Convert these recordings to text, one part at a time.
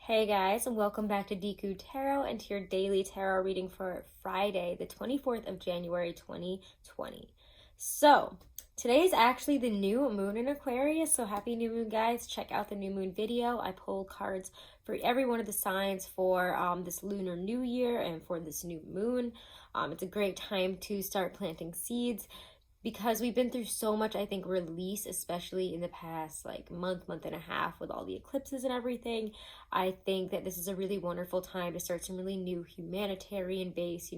Hey guys, and welcome back to Deku Tarot and to your daily tarot reading for Friday, the 24th of January, 2020. So, today is actually the new moon in Aquarius, so happy new moon, guys. Check out the new moon video. I pulled cards for every one of the signs for this lunar new year and for this new moon. It's a great time to start planting seeds, because we've been through so much, I think, release, especially in the past month and a half with all the eclipses and everything. I think that this is a really wonderful time to start some really new humanitarian base,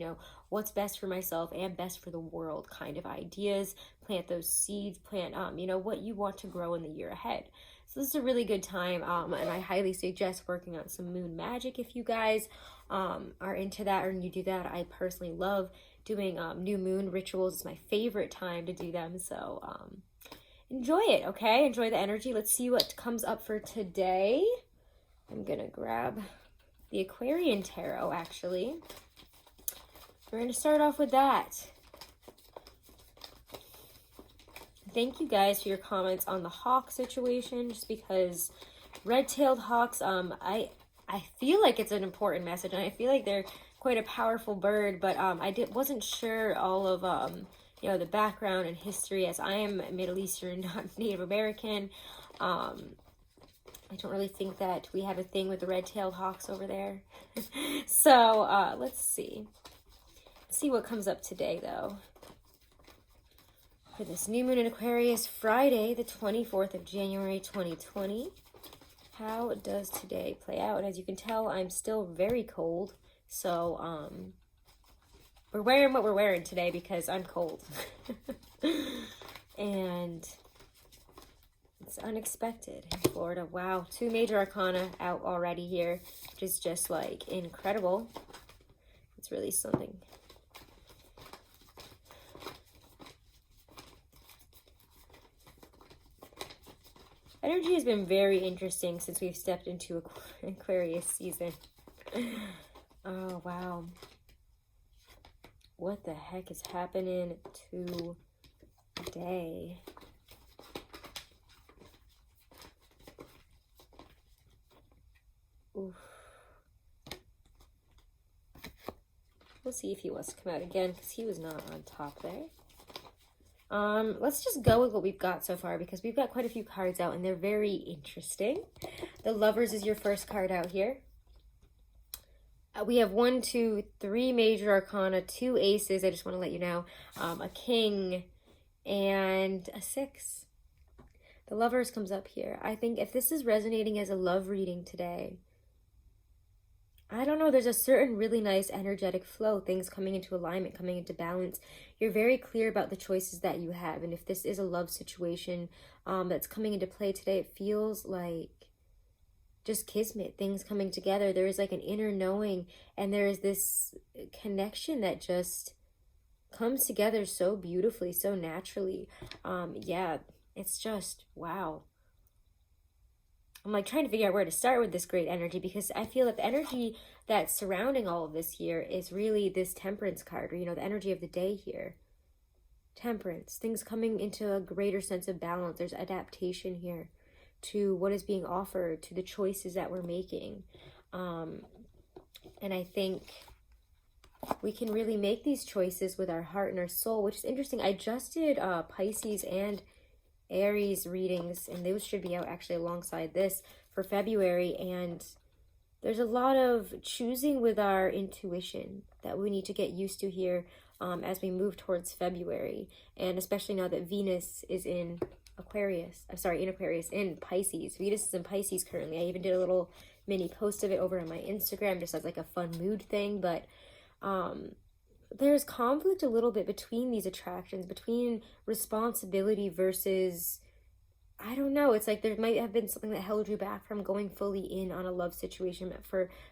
what's best for myself and best for the world kind of ideas. Plant those seeds, plant, what you want to grow in the year ahead. So this is a really good time, and I highly suggest working on some moon magic if you guys are into that or you do that. I personally love doing new moon rituals. It's my favorite time to do them, so enjoy it, okay? Enjoy the energy. Let's see what comes up for today. I'm gonna grab the Aquarian Tarot, actually. We're gonna start off with that. Thank you guys for your comments on the hawk situation, just because red-tailed hawks, I feel like it's an important message, and I feel like they're quite a powerful bird, but wasn't sure all of the background and history, as I am Middle Eastern, not Native American. I don't really think that we have a thing with the red-tailed hawks over there. So let's see what comes up today, though, for this new moon in Aquarius, Friday, the 24th of January, 2020. How does today play out? As you can tell, I'm still very cold. So, we're wearing what we're wearing today because I'm cold. And it's unexpected in Florida. Wow, 2 major arcana out already here, which is just like incredible. It's really something. Energy has been very interesting since we've stepped into Aquarius season. Oh, wow. What the heck is happening today? Oof. We'll see if he wants to come out again, because he was not on top there. Let's just go with what we've got so far, because we've got quite a few cards out and they're very interesting. The Lovers is your first card out here. We have 1, 2, 3 major arcana, 2 aces, I just want to let you know, a king, and a 6. The Lovers comes up here. I think if this is resonating as a love reading today, I don't know, there's a certain really nice energetic flow, things coming into alignment, coming into balance. You're very clear about the choices that you have, and if this is a love situation that's coming into play today, it feels like just kismet, things coming together. There is like an inner knowing, and there is this connection that just comes together so beautifully, so naturally. Yeah, it's just wow. I'm like trying to figure out where to start with this great energy, because I feel that the energy that's surrounding all of this here is really this Temperance card, or the energy of the day here. Temperance, things coming into a greater sense of balance. There's adaptation here to what is being offered, to the choices that we're making. And I think we can really make these choices with our heart and our soul, which is interesting. I just did Pisces and Aries readings, and those should be out actually alongside this for February. And there's a lot of choosing with our intuition that we need to get used to here as we move towards February, and especially now that Venus is in in Pisces. Venus is in Pisces currently. I even did a little mini post of it over on my Instagram, just as like a fun mood thing. But there's conflict a little bit between these attractions, between responsibility versus, I don't know, it's like there might have been something that held you back from going fully in on a love situation,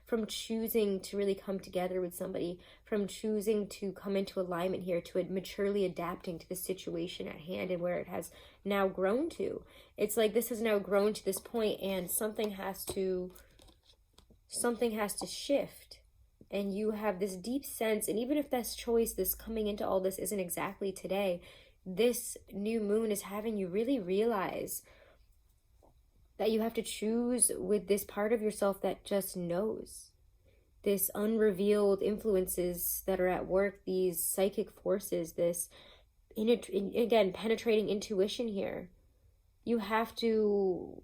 from choosing to really come together with somebody, from choosing to come into alignment here, to maturely adapting to the situation at hand and where it has now grown to. It's like this has now grown to this point, and something has to shift. And you have this deep sense, and even if this choice, this coming into all this isn't exactly today, this new moon is having you really realize that you have to choose with this part of yourself that just knows. This unrevealed influences that are at work, these psychic forces, this, again, penetrating intuition here. You have to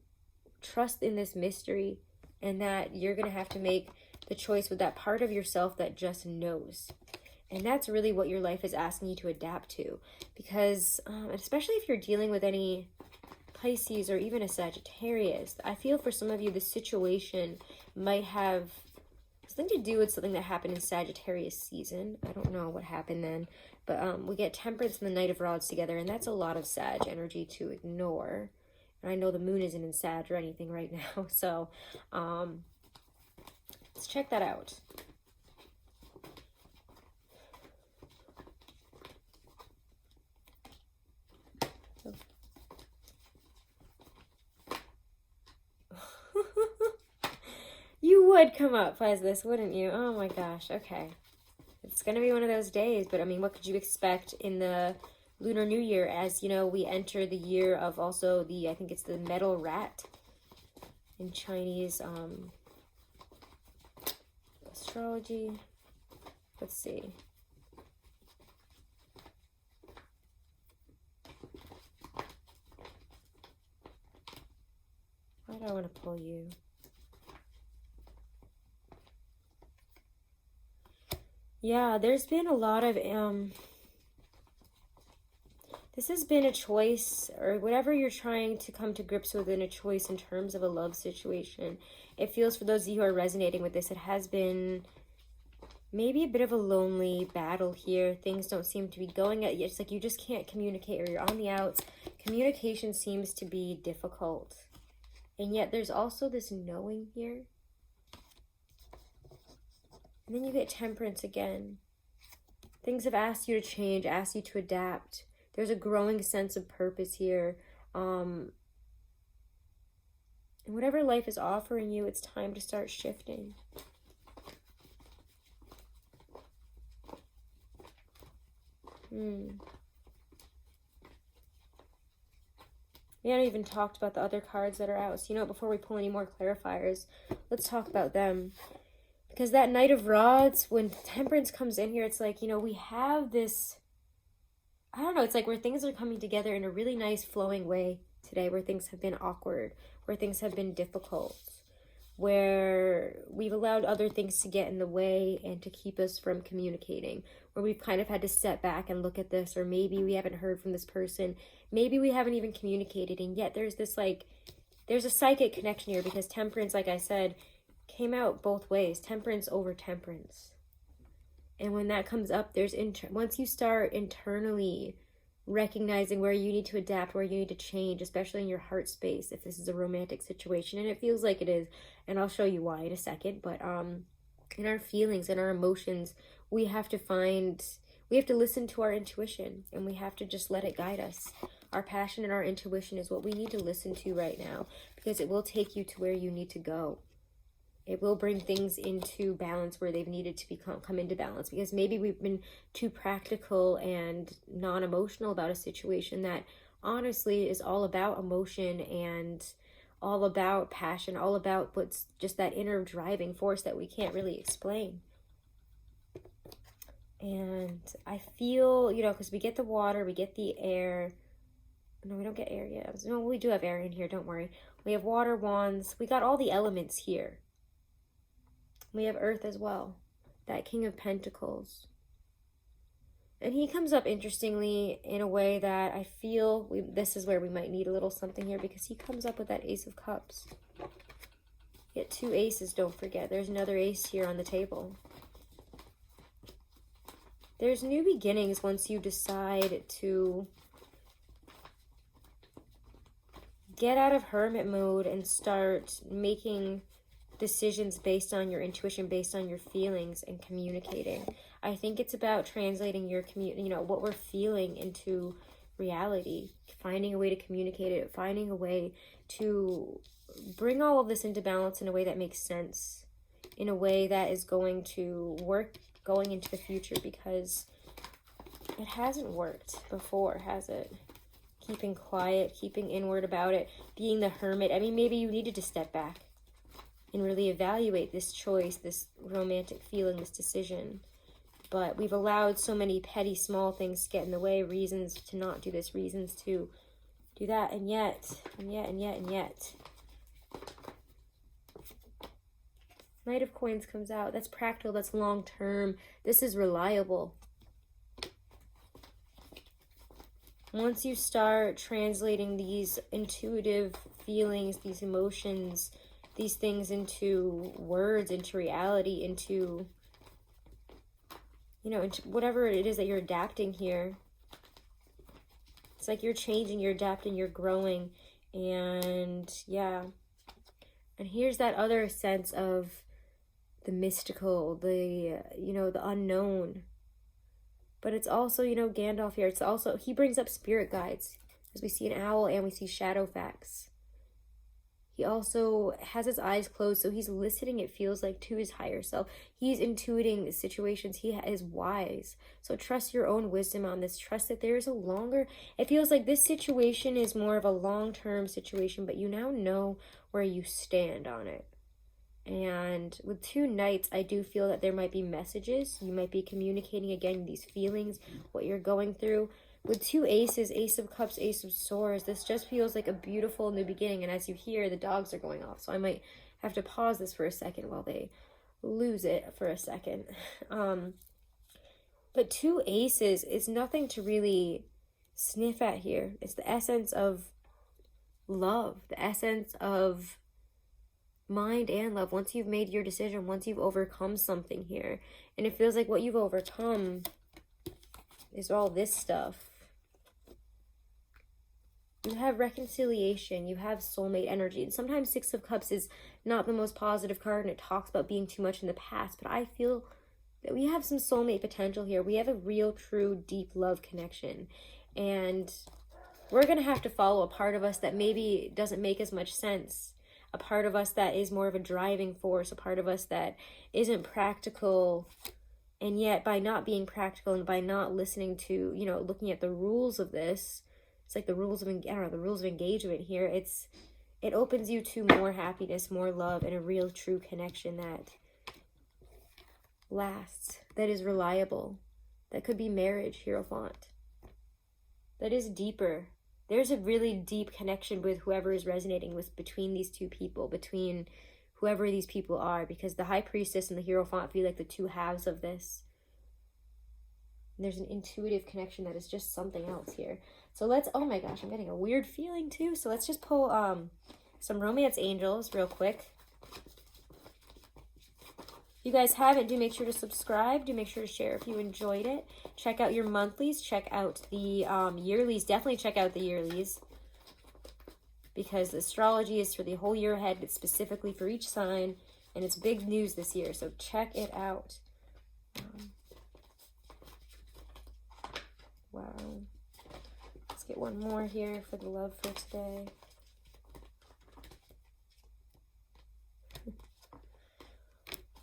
trust in this mystery, and that you're going to have to make the choice with that part of yourself that just knows. And that's really what your life is asking you to adapt to. Because, especially if you're dealing with any Pisces or even a Sagittarius, I feel for some of you, the situation might have something to do with something that happened in Sagittarius season. I don't know what happened then. But we get Temperance and the Knight of Rods together, and that's a lot of Sag energy to ignore. And I know the moon isn't in Sag or anything right now, so let's check that out. You would come up as this, wouldn't you? Oh my gosh, okay. It's going to be one of those days, but I mean, what could you expect in the Lunar New Year, as, you know, we enter the year of also the, I think it's the metal rat in Chinese astrology. Let's see. Why do I want to pull you? Yeah, there's been a lot of, this has been a choice, or whatever you're trying to come to grips with in a choice in terms of a love situation. It feels, for those of you who are resonating with this, it has been maybe a bit of a lonely battle here. Things don't seem to be going at you. It's like you just can't communicate, or you're on the outs. Communication seems to be difficult. And yet there's also this knowing here. And then you get Temperance again. Things have asked you to change, asked you to adapt. There's a growing sense of purpose here. And whatever life is offering you, it's time to start shifting. We haven't even talked about the other cards that are out. So, you know, before we pull any more clarifiers, let's talk about them. Because that Knight of Rods, when Temperance comes in here, it's like, you know, we have this, I don't know, it's like where things are coming together in a really nice flowing way today, where things have been awkward, where things have been difficult, where we've allowed other things to get in the way and to keep us from communicating, where we've kind of had to step back and look at this, or maybe we haven't heard from this person, maybe we haven't even communicated, and yet there's this, like, there's a psychic connection here, because Temperance, like I said, came out both ways, Temperance over Temperance. And when that comes up, there's once you start internally recognizing where you need to adapt, where you need to change, especially in your heart space, if this is a romantic situation, and it feels like it is, and I'll show you why in a second, but in our feelings and our emotions, we have to listen to our intuition, and we have to just let it guide us. Our passion and our intuition is what we need to listen to right now, because it will take you to where you need to go. It will bring things into balance where they've needed to come into balance, because maybe we've been too practical and non-emotional about a situation that honestly is all about emotion and all about passion, all about what's just that inner driving force that we can't really explain. And I feel, you know, because we get the water, we get the air. No, we don't get air yet. No, we do have air in here, don't worry. We have water, wands. We got all the elements here. We have Earth as well, that King of Pentacles. And he comes up interestingly in a way that I feel this is where we might need a little something here, because he comes up with that Ace of Cups. Get two aces, don't forget. There's another ace here on the table. There's new beginnings once you decide to get out of hermit mode and start making decisions based on your intuition, based on your feelings, and communicating. I think it's about translating your what we're feeling into reality, finding a way to communicate it, finding a way to bring all of this into balance in a way that makes sense, in a way that is going to work going into the future, because it hasn't worked before, has it? keeping quiet, keeping inward about it, being the hermit. I mean, maybe you needed to step back and really evaluate this choice, this romantic feeling, this decision. But we've allowed so many petty, small things to get in the way, reasons to not do this, reasons to do that, and yet. Knight of Coins comes out. That's practical, that's long-term. This is reliable. Once you start translating these intuitive feelings, these emotions, these things into words, into reality, into, you know, into whatever it is that you're adapting here. It's like you're changing, you're adapting, you're growing. And yeah. And here's that other sense of the mystical, the, you know, the unknown. But it's also, you know, Gandalf here. It's also, he brings up spirit guides. As we see an owl and we see shadow facts. He also has his eyes closed, so he's listening, it feels like, to his higher self. He's intuiting the situations. He is wise. So trust your own wisdom on this. Trust that there is a longer... It feels like this situation is more of a long-term situation, but you now know where you stand on it. And with two knights, I do feel that there might be messages. You might be communicating, again, these feelings, what you're going through. With two aces, Ace of Cups, Ace of Swords, this just feels like a beautiful new beginning. And as you hear, the dogs are going off. So I might have to pause this for a second while they lose it for a second. But two aces is nothing to really sniff at here. It's the essence of love, the essence of mind and love. Once you've made your decision, once you've overcome something here. And it feels like what you've overcome is all this stuff. You have reconciliation, you have soulmate energy. And sometimes Six of Cups is not the most positive card and it talks about being too much in the past. But I feel that we have some soulmate potential here. We have a real, true, deep love connection. And we're going to have to follow a part of us that maybe doesn't make as much sense. A part of us that is more of a driving force. A part of us that isn't practical. And yet by not being practical and by not listening to, you know, looking at the rules of this, it's like the rules of, I don't know, the rules of engagement here. It opens you to more happiness, more love, and a real true connection that lasts, that is reliable. That could be marriage, Hierophant. That is deeper. There's a really deep connection with whoever is resonating with between these two people, between whoever these people are, because the High Priestess and the Hierophant feel like the two halves of this. And there's an intuitive connection that is just something else here. So let's, oh my gosh, I'm getting a weird feeling too. So let's just pull some romance angels real quick. If you guys haven't, do make sure to subscribe. Do make sure to share if you enjoyed it. Check out your monthlies. Check out the yearlies. Definitely check out the yearlies, because the astrology is for the whole year ahead. It's specifically for each sign, and it's big news this year, so check it out. Wow. Let's get one more here for the love for today.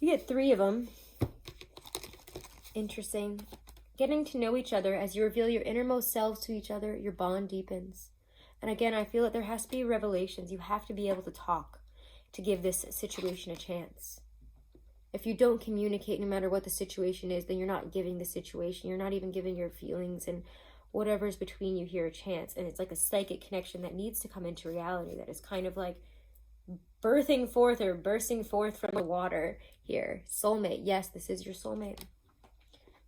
You get 3 of them. Interesting. Getting to know each other. As you reveal your innermost selves to each other, your bond deepens. And again, I feel that there has to be revelations. You have to be able to talk to give this situation a chance. If you don't communicate, no matter what the situation is, then you're not giving the situation. You're not even giving your feelings and whatever's between you here a chance. And it's like a psychic connection that needs to come into reality, that is kind of like birthing forth or bursting forth from the water here. Soulmate. Yes, this is your soulmate.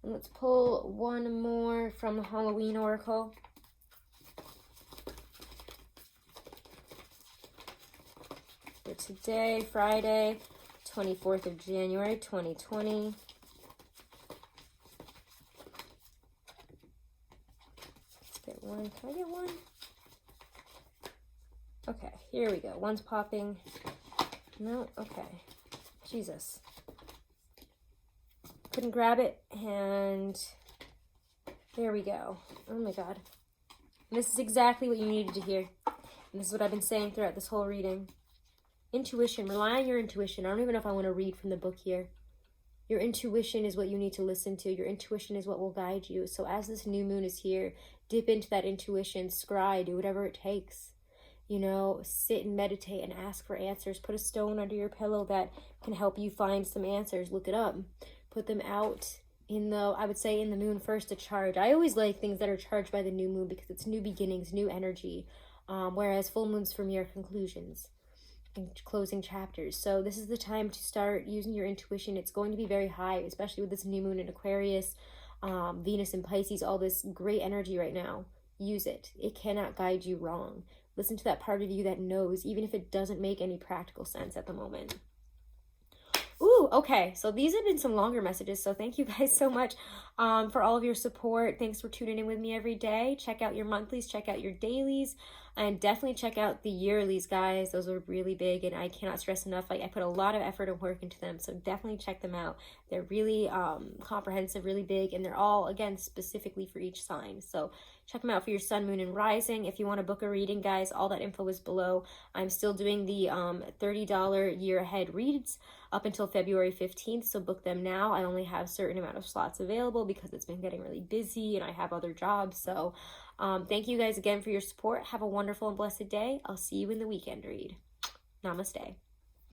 And let's pull one more from the Halloween Oracle. For today, Friday, 24th of January, 2020. Let's get one. Can I get one? Okay, here we go. One's popping. No, okay. Jesus. Couldn't grab it, and there we go. Oh my God. And this is exactly what you needed to hear. And this is what I've been saying throughout this whole reading. Intuition. Rely on your intuition. I don't even know if I want to read from the book here. Your intuition is what you need to listen to. Your intuition is what will guide you. So as this new moon is here, dip into that intuition, scry, do whatever it takes. You know, sit and meditate and ask for answers. Put a stone under your pillow that can help you find some answers. Look it up. Put them out in the, I would say in the moon first to charge. I always like things that are charged by the new moon because it's new beginnings, new energy. Whereas full moons for me are conclusions and closing chapters. So this is the time to start using your intuition. It's going to be very high, especially with this new moon in Aquarius, Venus in Pisces, all this great energy right now. Use it. It cannot guide you wrong. Listen to that part of you that knows, even if it doesn't make any practical sense at the moment. Ooh, okay. So these have been some longer messages. So thank you guys so much for all of your support. Thanks for tuning in with me every day. Check out your monthlies, check out your dailies, and definitely check out the yearlies, guys. Those are really big, and I cannot stress enough. Like, I put a lot of effort and work into them, so definitely check them out. They're really comprehensive, really big, and they're all, again, specifically for each sign. So check them out for your sun, moon, and rising. If you want to book a reading, guys, all that info is below. I'm still doing the $30 year ahead reads up until February 15th, so book them now. I only have a certain amount of slots available because it's been getting really busy and I have other jobs. So thank you guys again for your support. Have a wonderful and blessed day. I'll see you in the weekend read. Namaste.